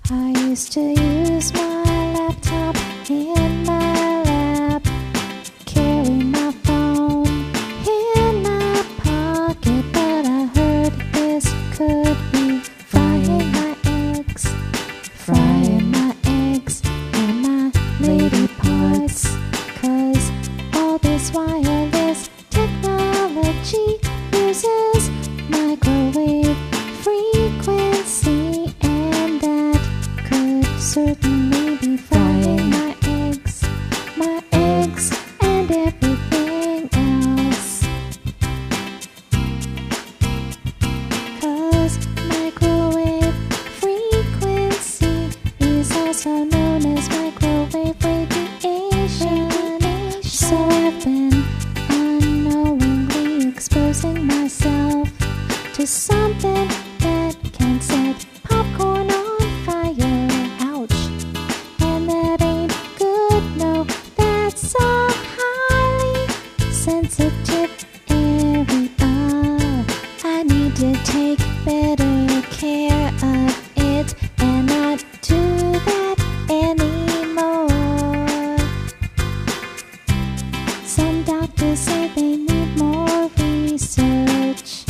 I used to use my laptop in my lap, carry my phone in my pocket, but I heard this could be frying my eggs and my lady parts. 'Cause all this wireless technology uses microwave frequency, and that could certainly be frying my eggs and everything else. 'Cause microwave frequency is also known as microwave radiation. So I've been unknowingly exposing myself to something that can set popcorn on fire. Ouch. And that ain't good, no, that's a highly sensitive area. I need to take better care of it and not do that anymore. Some doctors say they need more research.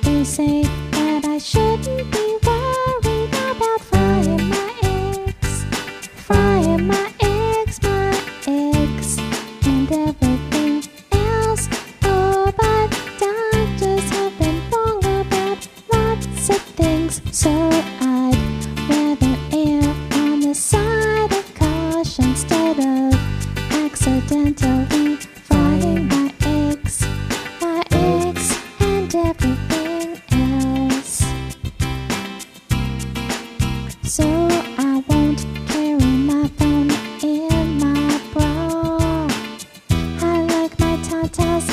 They say that I shouldn't be worried about frying my eggs, and everything else. Oh, but doctors have been wrong about lots of things, so I'd rather err on the side of caution instead of accidentally frying my eggs and everything else. So I won't carry my phone in my bra. I like my tatas